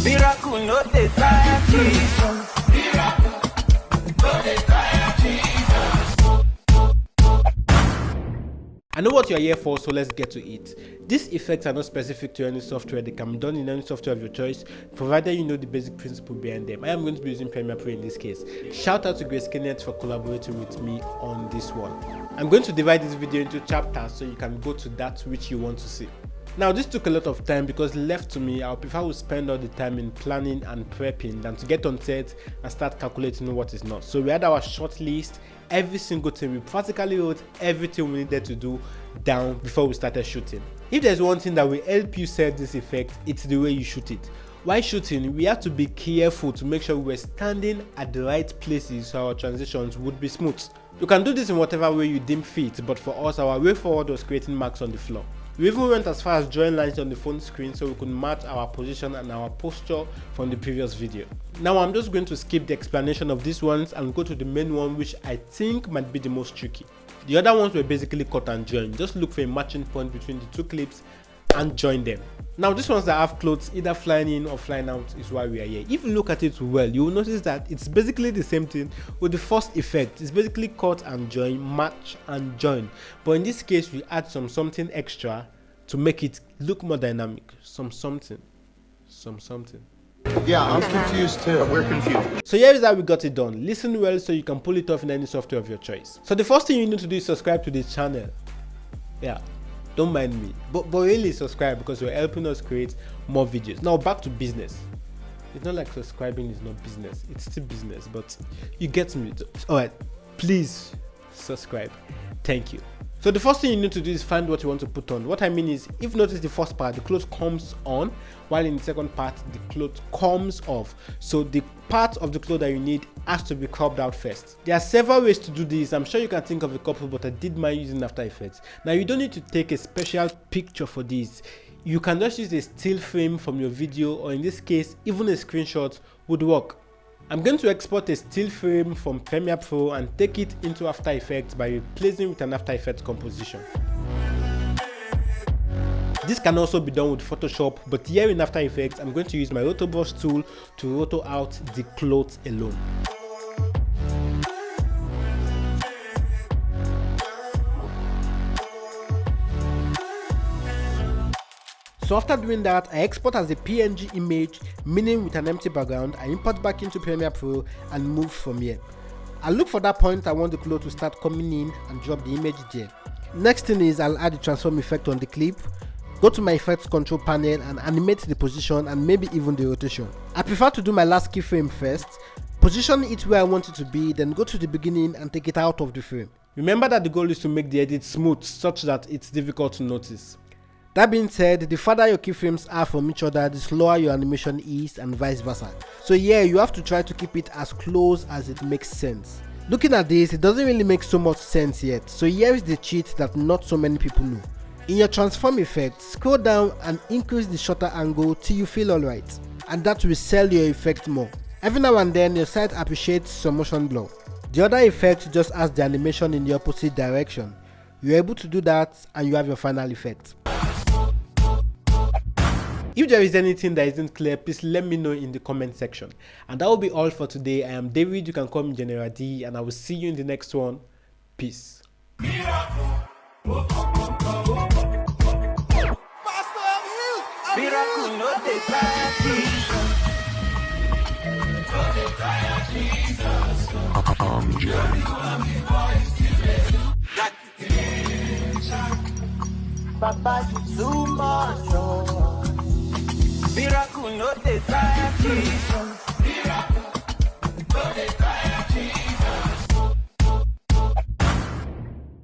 Miracle no dey tire Jesus. Miracle no dey tire Jesus. I know what you're here for, so let's get to it. These effects are not specific to any software. They can be done in any software of your choice, provided you know the basic principle behind them. I am going to be using Premiere Pro in this case. Shout out to Grace Kenneth for collaborating with me on this one. I'm going to divide this video into chapters so you can go to that which you want to see. Now, this took a lot of time because left to me, I prefer to spend all the time in planning and prepping than to get on set and start calculating what is not. So we had our short list, every single thing. We practically wrote everything we needed to do down before we started shooting. If there's one thing that will help you set this effect, it's the way you shoot it. While shooting, we have to be careful to make sure we're standing at the right places so our transitions would be smooth. You can do this in whatever way you deem fit, but for us, our way forward was creating marks on the floor. We even went as far as drawing lines on the phone screen so we could match our position and our posture from the previous video. Now I'm just going to skip the explanation of these ones and go to the main one, which I think might be the most tricky. The other ones were basically cut and join. Just look for a matching point between the two clips and join them. Now these ones that have clothes either flying in or flying out is why we are here. If you look at it well, you will notice that it's basically the same thing with the first effect. It's basically cut and join, match and join, but in this case we add something extra to make it look more dynamic. Something. Yeah, I'm confused too. We're confused. So here is how we got it done. Listen well so you can pull it off in any software of your choice. So the first thing you need to do is subscribe to the channel. Yeah, don't mind me, but really subscribe because you're helping us create more videos. Now back to business. It's not like subscribing is not business, it's still business, but you get me. All right, please subscribe. Thank you. So the first thing you need to do is find what you want to put on. What I mean is, if you notice the first part, the clothes comes on, while in the second part, the clothes comes off. So the part of the clothes that you need has to be cropped out first. There are several ways to do this. I'm sure you can think of a couple, but I did mine using After Effects. Now you don't need to take a special picture for this. You can just use a still frame from your video, or in this case, even a screenshot would work. I'm going to export a still frame from Premiere Pro and take it into After Effects by replacing with an After Effects composition. This can also be done with Photoshop, but here in After Effects, I'm going to use my roto brush tool to roto out the clothes alone. So after doing that, I export as a PNG image, meaning with an empty background. I import back into Premiere Pro and move from here. I look for that point I want the clothes to start coming in and drop the image there. Next thing is I'll add the transform effect on the clip. Go to my effects control panel and animate the position and maybe even the rotation. I prefer to do my last keyframe first, position it where I want it to be, then go to the beginning and take it out of the frame. Remember that the goal is to make the edit smooth such that it's difficult to notice. That being said, the farther your keyframes are from each other, the slower your animation is and vice versa. So yeah, you have to try to keep it as close as it makes sense. Looking at this, it doesn't really make so much sense yet. So here is the cheat that not so many people know. In your transform effect, scroll down and increase the shutter angle till you feel alright. And that will sell your effect more. Every now and then, your site appreciates some motion blur. The other effect just has the animation in the opposite direction. You're able to do that and you have your final effect. If there is anything that isn't clear, please let me know in the comment section. And that will be all for today. I am David, you can call me General D, and I will see you in the next one. Peace. Miracle no dey tire Jesus. No dey tire Jesus. Papa, you too much. Miracle no dey tire Jesus.